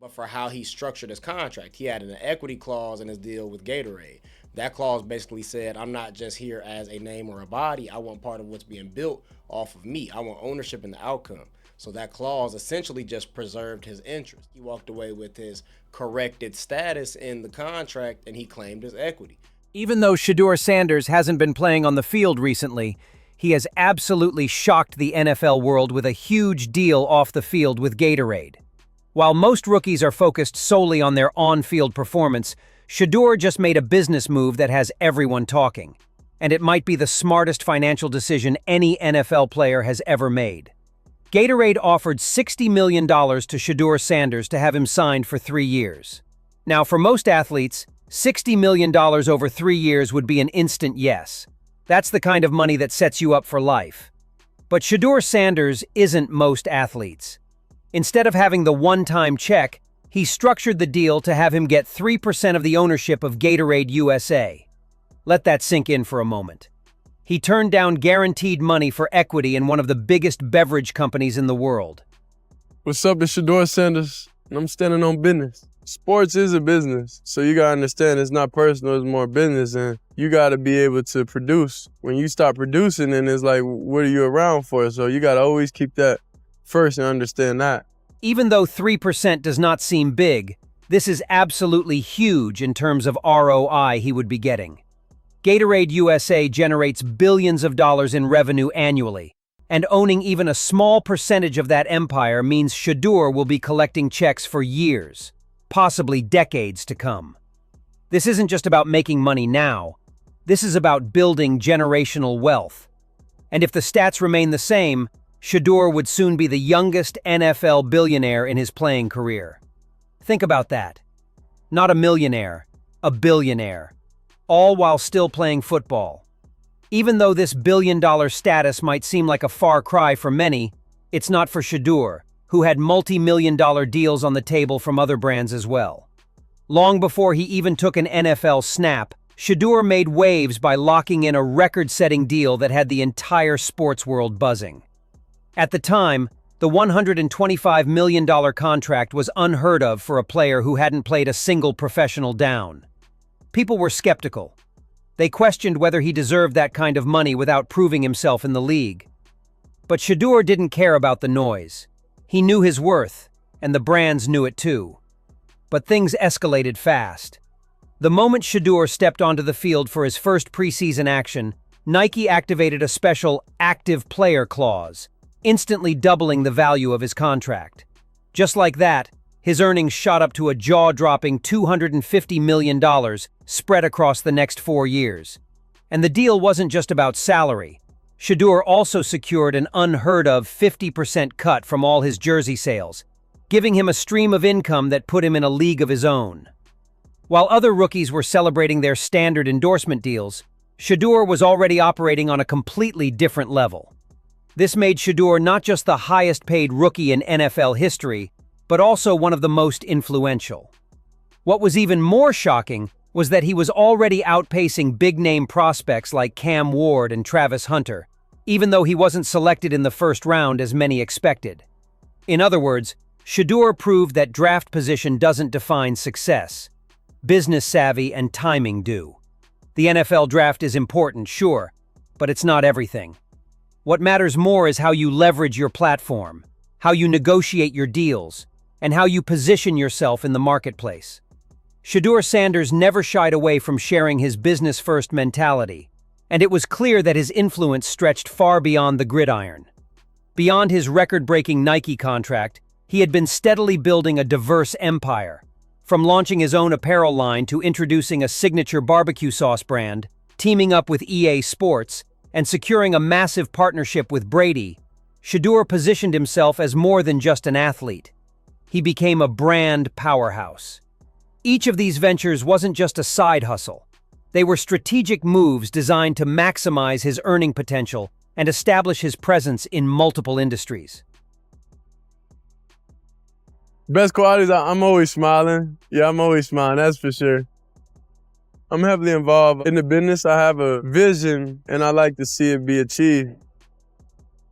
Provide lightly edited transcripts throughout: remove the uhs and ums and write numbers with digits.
but for how he structured his contract. He had an equity clause in his deal with Gatorade. That clause basically said, I'm not just here as a name or a body. I want part of what's being built off of me. I want ownership in the outcome. So that clause essentially just preserved his interest. He walked away with his corrected status in the contract and he claimed his equity. Even though Shedeur Sanders hasn't been playing on the field recently, he has absolutely shocked the NFL world with a huge deal off the field with Gatorade. While most rookies are focused solely on their on-field performance, Shedeur just made a business move that has everyone talking. And it might be the smartest financial decision any NFL player has ever made. Gatorade offered $60 million to Shedeur Sanders to have him signed for 3 years. Now, for most athletes, $60 million over 3 years would be an instant yes. That's the kind of money that sets you up for life. But Shedeur Sanders isn't most athletes. Instead of having the one-time check, he structured the deal to have him get 3% of the ownership of Gatorade USA. Let that sink in for a moment. He turned down guaranteed money for equity in one of the biggest beverage companies in the world. What's up, it's Shedeur Sanders, and I'm standing on business. Sports is a business, so you gotta understand it's not personal, it's more business, and you gotta be able to produce. When you stop producing, then it's like, what are you around for? So you gotta always keep that first and understand that. Even though 3% does not seem big, this is absolutely huge in terms of ROI he would be getting. Gatorade USA generates billions of dollars in revenue annually, and owning even a small percentage of that empire means Shedeur will be collecting checks for years, possibly decades to come. This isn't just about making money now. This is about building generational wealth. And if the stats remain the same, Shedeur would soon be the youngest NFL billionaire in his playing career. Think about that. Not a millionaire, a billionaire. All while still playing football. Even though this billion-dollar status might seem like a far cry for many, it's not for Shedeur, who had multi-million-dollar deals on the table from other brands as well. Long before he even took an NFL snap, Shedeur made waves by locking in a record-setting deal that had the entire sports world buzzing. At the time, the $125 million contract was unheard of for a player who hadn't played a single professional down. People were skeptical. They questioned whether he deserved that kind of money without proving himself in the league. But Shedeur didn't care about the noise. He knew his worth, and the brands knew it too. But things escalated fast. The moment Shedeur stepped onto the field for his first preseason action, Nike activated a special active player clause, instantly doubling the value of his contract. Just like that, his earnings shot up to a jaw-dropping $250 million spread across the next 4 years. And the deal wasn't just about salary. Shedeur also secured an unheard-of 50% cut from all his jersey sales, giving him a stream of income that put him in a league of his own. While other rookies were celebrating their standard endorsement deals, Shedeur was already operating on a completely different level. This made Shedeur not just the highest-paid rookie in NFL history, but also one of the most influential. What was even more shocking was that he was already outpacing big-name prospects like Cam Ward and Travis Hunter, even though he wasn't selected in the first round as many expected. In other words, Shedeur proved that draft position doesn't define success. Business savvy and timing do. The NFL draft is important, sure, but it's not everything. What matters more is how you leverage your platform, how you negotiate your deals, and how you position yourself in the marketplace. Shedeur Sanders never shied away from sharing his business-first mentality, and it was clear that his influence stretched far beyond the gridiron. Beyond his record-breaking Nike contract, he had been steadily building a diverse empire. From launching his own apparel line to introducing a signature barbecue sauce brand, teaming up with EA Sports, and securing a massive partnership with Brady, Shedeur positioned himself as more than just an athlete. He became a brand powerhouse. Each of these ventures wasn't just a side hustle. They were strategic moves designed to maximize his earning potential and establish his presence in multiple industries. Best qualities, I'm always smiling. Yeah, I'm always smiling, that's for sure. I'm heavily involved in the business. I have a vision, and I like to see it be achieved.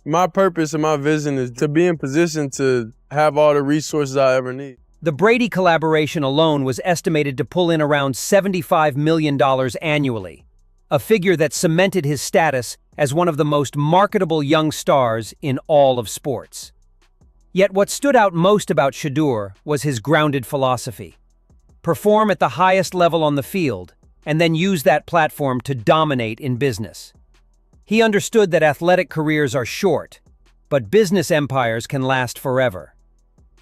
My purpose and my vision is to be in position to have all the resources I ever need. The Brady collaboration alone was estimated to pull in around $75 million annually, a figure that cemented his status as one of the most marketable young stars in all of sports. Yet what stood out most about Shedeur was his grounded philosophy. Perform at the highest level on the field, and then use that platform to dominate in business. He understood that athletic careers are short, but business empires can last forever.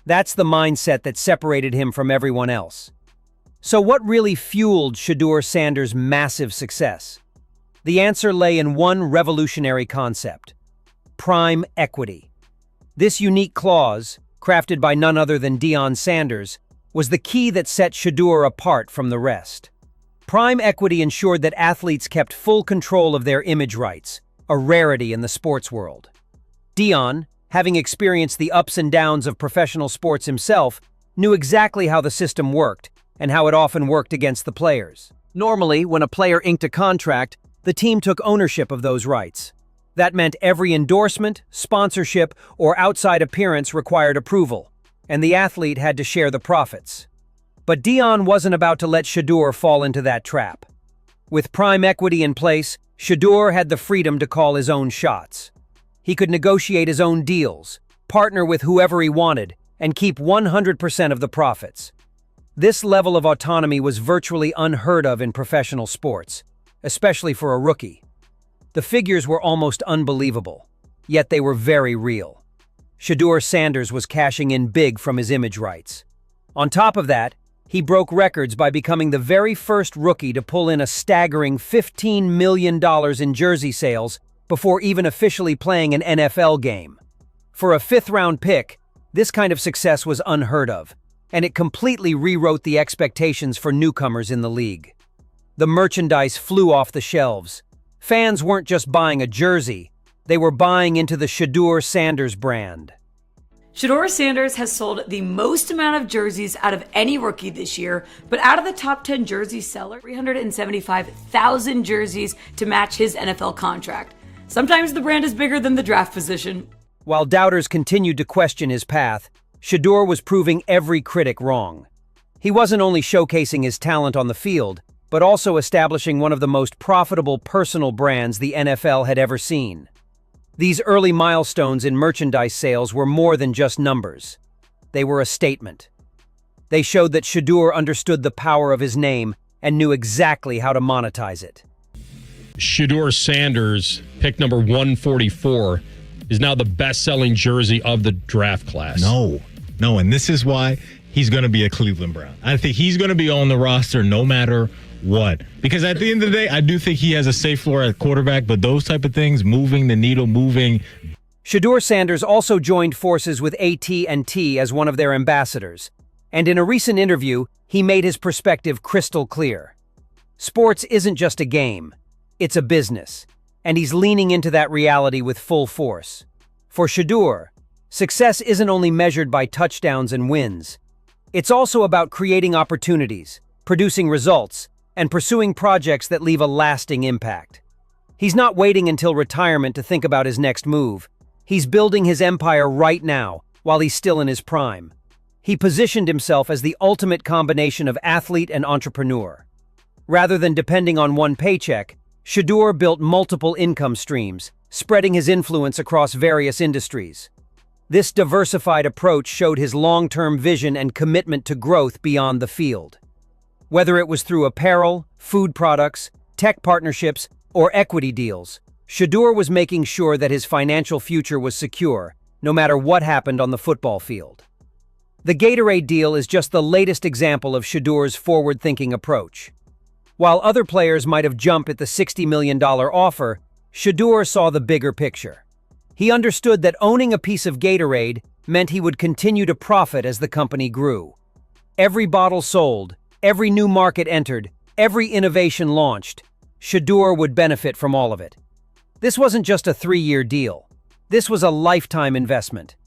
That's the mindset that separated him from everyone else. So what really fueled Shedeur Sanders' massive success? The answer lay in one revolutionary concept: prime equity. This unique clause, crafted by none other than Deion Sanders, was the key that set Shedeur apart from the rest. Prime equity ensured that athletes kept full control of their image rights, a rarity in the sports world. Deion, having experienced the ups and downs of professional sports himself, knew exactly how the system worked and how it often worked against the players. Normally, when a player inked a contract, the team took ownership of those rights. That meant every endorsement, sponsorship, or outside appearance required approval, and the athlete had to share the profits. But Deion wasn't about to let Shedeur fall into that trap. With prime equity in place, Shedeur had the freedom to call his own shots. He could negotiate his own deals, partner with whoever he wanted, and keep 100% of the profits. This level of autonomy was virtually unheard of in professional sports, especially for a rookie. The figures were almost unbelievable, yet they were very real. Shedeur Sanders was cashing in big from his image rights. On top of that, he broke records by becoming the very first rookie to pull in a staggering $15 million in jersey sales before even officially playing an NFL game. For a fifth-round pick, this kind of success was unheard of, and it completely rewrote the expectations for newcomers in the league. The merchandise flew off the shelves. Fans weren't just buying a jersey, they were buying into the Shedeur Sanders brand. Shedeur Sanders has sold the most amount of jerseys out of any rookie this year, but out of the top 10 jersey sellers, 375,000 jerseys to match his NFL contract. Sometimes the brand is bigger than the draft position. While doubters continued to question his path, Shedeur was proving every critic wrong. He wasn't only showcasing his talent on the field, but also establishing one of the most profitable personal brands the NFL had ever seen. These early milestones in merchandise sales were more than just numbers. They were a statement. They showed that Shedeur understood the power of his name and knew exactly how to monetize it. Shedeur Sanders, pick number 144, is now the best-selling jersey of the draft class. No, and this is why he's going to be a Cleveland Brown. I think he's going to be on the roster no matter what. Because at the end of the day, I do think he has a safe floor at quarterback, but those type of things, moving the needle, Shedeur Sanders also joined forces with AT&T as one of their ambassadors, and in a recent interview, he made his perspective crystal clear. Sports isn't just a game, it's a business, and he's leaning into that reality with full force. For Shedeur, success isn't only measured by touchdowns and wins. It's also about creating opportunities, producing results, and pursuing projects that leave a lasting impact. He's not waiting until retirement to think about his next move. He's building his empire right now, while he's still in his prime. He positioned himself as the ultimate combination of athlete and entrepreneur. Rather than depending on one paycheck, Shedeur built multiple income streams, spreading his influence across various industries. This diversified approach showed his long-term vision and commitment to growth beyond the field. Whether it was through apparel, food products, tech partnerships, or equity deals, Shedeur was making sure that his financial future was secure, no matter what happened on the football field. The Gatorade deal is just the latest example of Shedeur's forward-thinking approach. While other players might have jumped at the $60 million offer, Shedeur saw the bigger picture. He understood that owning a piece of Gatorade meant he would continue to profit as the company grew. Every bottle sold, every new market entered, every innovation launched, Shedeur would benefit from all of it. This wasn't just a 3-year deal. This was a lifetime investment.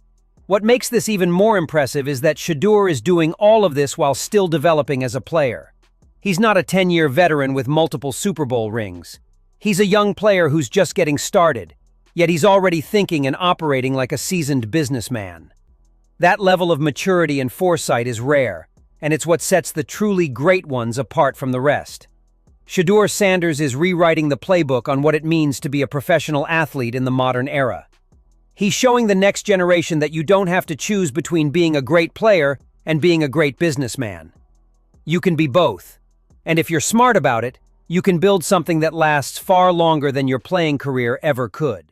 What makes this even more impressive is that Shedeur is doing all of this while still developing as a player. He's not a 10-year veteran with multiple Super Bowl rings. He's a young player who's just getting started, yet he's already thinking and operating like a seasoned businessman. That level of maturity and foresight is rare, and it's what sets the truly great ones apart from the rest. Shedeur Sanders is rewriting the playbook on what it means to be a professional athlete in the modern era. He's showing the next generation that you don't have to choose between being a great player and being a great businessman. You can be both. And if you're smart about it, you can build something that lasts far longer than your playing career ever could.